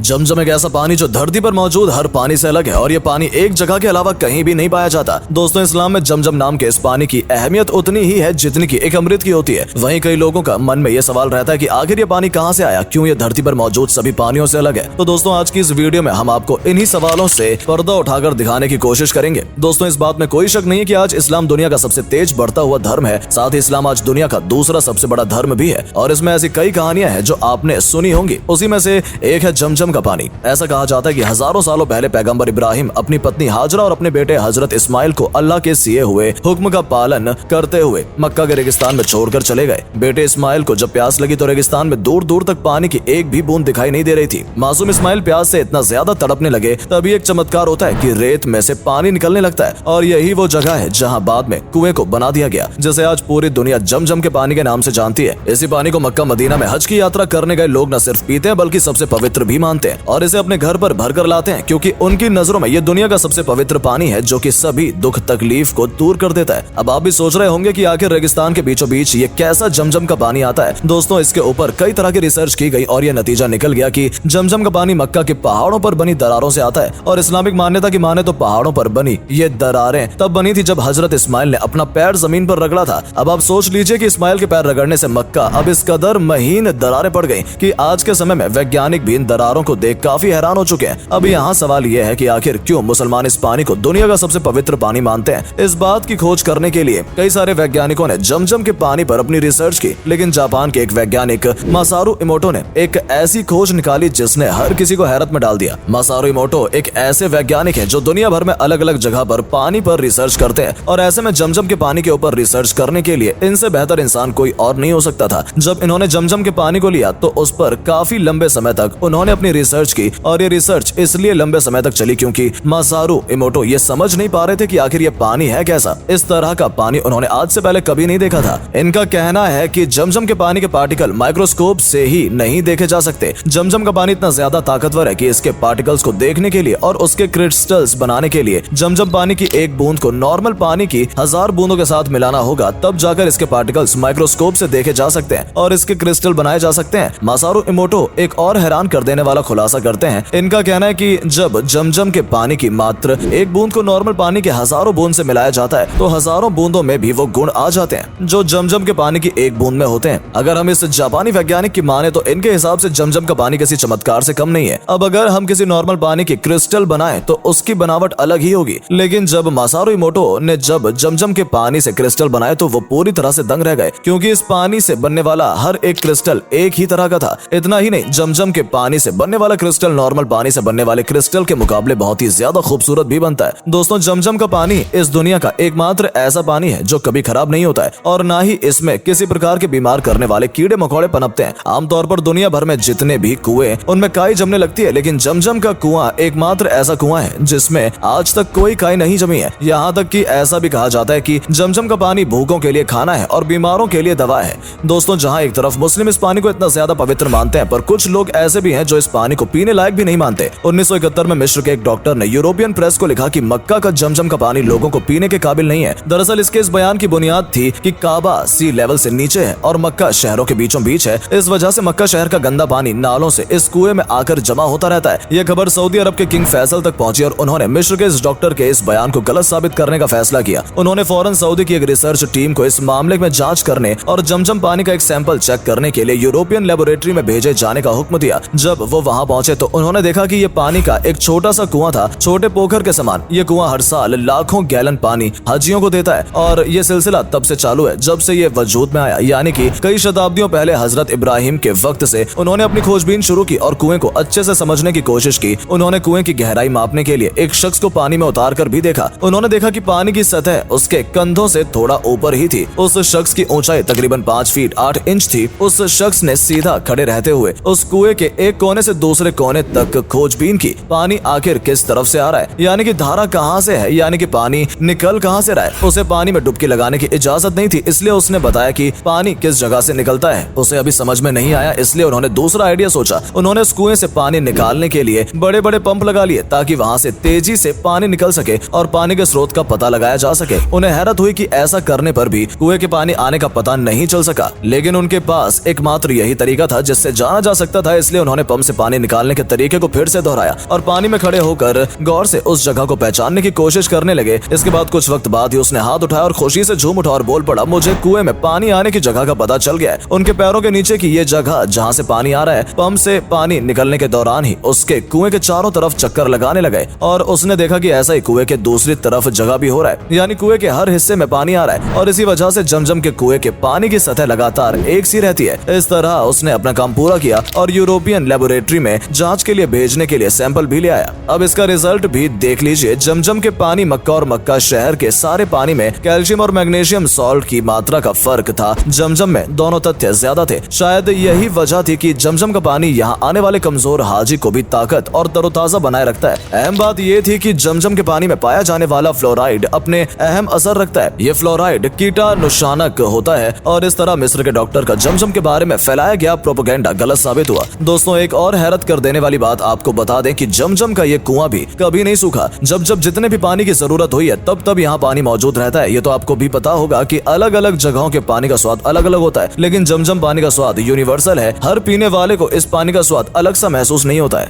जमजम एक ऐसा पानी जो धरती पर मौजूद हर पानी से अलग है और ये पानी एक जगह के अलावा कहीं भी नहीं पाया जाता। दोस्तों, इस्लाम में जमजम नाम के इस पानी की अहमियत उतनी ही है जितनी की एक अमृत की होती है। वहीं कई लोगों का मन में ये सवाल रहता है कि आखिर ये पानी कहाँ से आया, क्यों ये धरती पर मौजूद सभी पानियों से अलग है। तो दोस्तों, आज की इस वीडियो में हम आपको इन्हीं सवालों से पर्दा उठाकर दिखाने की कोशिश करेंगे। दोस्तों, इस बात में कोई शक नहीं है कि आज इस्लाम दुनिया का सबसे तेज बढ़ता हुआ धर्म है। साथ ही इस्लाम आज दुनिया का दूसरा सबसे बड़ा धर्म भी है और इसमें ऐसी कई कहानियां हैं जो आपने सुनी होंगी। उसी में से एक है जमजम का पानी। ऐसा कहा जाता है कि हजारों सालों पहले पैगंबर इब्राहिम अपनी पत्नी हाजरा और अपने बेटे हजरत इस्माइल को अल्लाह के सिए हुए हुक्म का पालन करते हुए मक्का के रेगिस्तान में छोड़कर चले गए। बेटे इस्माइल को जब प्यास लगी तो रेगिस्तान में दूर दूर तक पानी की एक भी बूंद दिखाई नहीं दे रही थी। मासूम इस्माइल प्यास से इतना ज्यादा तड़पने लगे। तभी एक चमत्कार होता है कि रेत में से पानी निकलने लगता है और यही वो जगह है जहाँ बाद में कुएं को बना दिया गया, जिसे आज पूरी दुनिया जमजम के पानी के नाम से जानती है। इसी पानी को मक्का मदीना में हज की यात्रा करने गए लोग न सिर्फ पीते हैं बल्कि सबसे पवित्र भी मानते हैं और इसे अपने घर पर भर कर लाते हैं, क्योंकि उनकी नजरों में ये दुनिया का सबसे पवित्र पानी है जो कि सभी दुख तकलीफ को दूर कर देता है। अब आप भी सोच रहे होंगे कि आखिर रेगिस्तान के बीचों बीच ये कैसा जमजम का पानी आता है। दोस्तों, इसके ऊपर कई तरह की रिसर्च की गई और यह नतीजा निकल गया कि जमजम का पानी मक्का के पहाड़ों पर बनी दरारों से आता है। और इस्लामिक मान्यता की माने तो पहाड़ों पर बनी ये दरारें तब बनी थी जब हजरत इस्माइल ने अपना पैर जमीन पर रगड़ा था। अब आप सोच लीजिए कि इस्माइल के पैर रगड़ने से मक्का अब इस कदर महीन दरारें पड़ गई कि आज के समय में वैज्ञानिक भी इन दरारों को देख काफी हैरान हो चुके हैं। अब यहाँ सवाल यह है कि आखिर क्यों मुसलमान इस पानी को दुनिया का सबसे पवित्र पानी मानते हैं। इस बात की खोज करने के लिए कई सारे वैज्ञानिकों ने जमजम के पानी पर अपनी रिसर्च की, लेकिन जापान के एक वैज्ञानिक मासारू इमोटो ने एक ऐसी खोज निकाली जिसने हर किसी को हैरत में डाल दिया। मासारू इमोटो एक ऐसे वैज्ञानिक है जो दुनिया भर में अलग अलग जगह पर पानी पर रिसर्च करते हैं और ऐसे में जमजम के पानी के ऊपर रिसर्च करने के लिए इनसे बेहतर इंसान कोई और नहीं हो सकता था। जब इन्होंने जमजम के पानी को लिया तो उस पर काफी लंबे समय तक उन्होंने अपनी रिसर्च की और ये रिसर्च इसलिए लंबे समय तक चली क्योंकि मासारू इमोटो ये समझ नहीं पा रहे थे कि आखिर ये पानी है कैसा। इस तरह का पानी उन्होंने आज से पहले कभी नहीं देखा था। इनका कहना है कि जमजम के पानी के पार्टिकल माइक्रोस्कोप से ही नहीं देखे जा सकते। जमजम का पानी इतना ज्यादा ताकतवर है कि इसके पार्टिकल्स को देखने के लिए और उसके क्रिस्टल्स बनाने के लिए जमजम पानी की एक बूंद को नॉर्मल पानी की 1000 बूंदों के साथ मिलाना होगा, तब जाकर इसके पार्टिकल्स माइक्रोस्कोप से देखे जा सकते हैं और इसके क्रिस्टल बनाए जा सकते हैं। मासारू इमोटो एक और हैरान कर देने वाला खुलासा करते हैं। इनका कहना है कि जब जमजम के पानी की मात्र एक बूंद को नॉर्मल पानी के हजारों बूंद से मिलाया जाता है तो हजारों बूंदों में भी वो गुण आ जाते हैं जो जमजम के पानी की एक बूंद में होते हैं। अगर हम इस जापानी वैज्ञानिक की माने तो इनके हिसाब से जमजम का पानी किसी चमत्कार से कम नहीं है। अब अगर हम किसी नॉर्मल पानी के क्रिस्टल बनाए तो उसकी बनावट अलग ही होगी, लेकिन जब मासारू इमोटो ने जब जमजम के पानी से क्रिस्टल बनाए तो वो पूरी तरह से दंग रह गए, क्योंकि इस पानी से बनने वाला हर एक क्रिस्टल एक ही तरह का था। इतना ही नहीं, जमजम के पानी से बनने वाला क्रिस्टल नॉर्मल पानी से बनने वाले क्रिस्टल के मुकाबले बहुत ही ज्यादा खूबसूरत भी बनता है। दोस्तों, जमजम का पानी इस दुनिया का एकमात्र ऐसा पानी है जो कभी खराब नहीं होता है और ना ही इसमें किसी प्रकार के बीमार करने वाले कीड़े मकोड़े पनपते हैं। आमतौर पर दुनिया भर में जितने भी कुएं उनमें काई जमने लगती है, लेकिन जमजम का कुआं एकमात्र ऐसा कुआं है जिसमें आज तक कोई काई नहीं जमी है। यहाँ तक कि ऐसा भी कहा जाता है कि जमजम का पानी भूखों के लिए खाना है और बीमारों के लिए दवा है। दोस्तों, जहाँ एक तरफ मुस्लिम इस पानी को इतना ज्यादा पवित्र मानते हैं, पर कुछ लोग ऐसे भी हैं जो इस पानी को पीने लायक भी नहीं मानते। 1971 में मिस्र के एक डॉक्टर ने यूरोपियन प्रेस को लिखा कि मक्का का जमजम का पानी लोगों को पीने के काबिल नहीं है। दरअसल इसके इस बयान की बुनियाद थी कि काबा सी लेवल से नीचे है और मक्का शहरों के बीचों बीच है। इस वजह से मक्का शहर का गंदा पानी नालों से इस कुएं में आकर जमा होता रहता है। यह खबर सऊदी अरब के किंग फैसल तक पहुंची और उन्होंने मिस्र के इस डॉक्टर के इस बयान को गलत साबित करने का फैसला किया। उन्होंने फौरन सऊदी की एक रिसर्च टीम को इस मामले में जांच करने और जमजम पानी का एक सैंपल चेक करने के लिए यूरोपियन लेबोरेटरी में भेजे जाने का हुक्म दिया। जब वो वहां पहुंचे तो उन्होंने देखा कि ये पानी का एक छोटा सा कुआं था, छोटे पोखर के समान। ये कुआं हर साल लाखों गैलन पानी हाजियों को देता है और ये सिलसिला तब से चालू है जब से ये वजूद में आया, यानी कि कई शताब्दियों पहले हजरत इब्राहिम के वक्त से उन्होंने अपनी खोजबीन शुरू की और कुएं को अच्छे से समझने की कोशिश की। उन्होंने कुएं की गहराई मापने के लिए एक शख्स को पानी में उतार कर भी देखा। उन्होंने देखा कि पानी की सतह उसके कंधों से थोड़ा ऊपर ही थी। उस शख्स की ऊंचाई तकरीबन 5 फीट 8 इंच थी। उस शख्स ने सीधा खड़े रहते हुए उस कुएं के एक कोने से दूसरे कोने तक खोजबीन की। पानी आखिर किस तरफ से आ रहा है, यानी कि धारा कहां से है, यानी कि पानी निकल कहां से रहा है। उसे पानी में डुबकी लगाने की इजाजत नहीं थी, इसलिए उसने बताया कि पानी किस जगह से निकलता है। उसे अभी समझ में नहीं आया, इसलिए उन्होंने दूसरा आइडिया सोचा। उन्होंने उस कुएं से पानी निकालने के लिए बड़े बड़े पंप लगा लिए ताकि वहां से तेजी से पानी निकल सके और पानी के स्रोत का पता लगाया जा सके। उन्हें हैरत हुई कि ऐसा करने पर भी कुएं के पानी आने का पता नहीं चल सका, लेकिन उनके पास एकमात्र यही तरीका था जिससे जाना जा सकता था, इसलिए उन्होंने पंप से पानी पानी निकालने के तरीके को फिर से दोहराया और पानी में खड़े होकर गौर से उस जगह को पहचानने की कोशिश करने लगे। इसके बाद कुछ वक्त बाद ही उसने हाथ उठाया और खुशी से झूम उठा और बोल पड़ा, मुझे कुएं में पानी आने की जगह का पता चल गया है। उनके पैरों के नीचे की ये जगह जहाँ से पानी आ रहा है, पंप से पानी निकलने के दौरान ही उसके कुएं के चारों तरफ चक्कर लगाने लगे और उसने देखा कि ऐसा ही कुएं के दूसरी तरफ जगह भी हो रहा है, यानी कुएं के हर हिस्से में पानी आ रहा है और इसी वजह से जमजम के कुएं के पानी की सतह लगातार एक सी रहती है। इस तरह उसने अपना काम पूरा किया और यूरोपियन लेबोरेटरी में जांच के लिए भेजने के लिए सैंपल भी ले आया। अब इसका रिजल्ट भी देख लीजिए। जमजम के पानी मक्का और मक्का शहर के सारे पानी में कैल्शियम और मैग्नीशियम सॉल्ट की मात्रा का फर्क था। जमजम में दोनों तथ्य ज्यादा थे। शायद यही वजह थी कि जमजम का पानी यहाँ आने वाले कमजोर हाजी को भी ताकत और तरोताजा बनाए रखता है। अहम बात यह थी कि जमजम के पानी में पाया जाने वाला फ्लोराइड अपने अहम असर रखता है। ये फ्लोराइड कीटाणुनाशक होता है और इस तरह मिस्र के डॉक्टर का जमजम के बारे में फैलाया गया प्रोपेगेंडा गलत साबित हुआ। दोस्तों, एक और हैरत कर देने वाली बात आपको बता दें कि जमजम का ये कुआं भी कभी नहीं सूखा। जब जब जितने भी पानी की जरूरत हुई है तब तब यहाँ पानी मौजूद रहता है। ये तो आपको भी पता होगा कि अलग अलग जगहों के पानी का स्वाद अलग अलग होता है, लेकिन जमजम पानी का स्वाद यूनिवर्सल है। हर पीने वाले को इस पानी का स्वाद अलग सा महसूस नहीं होता है।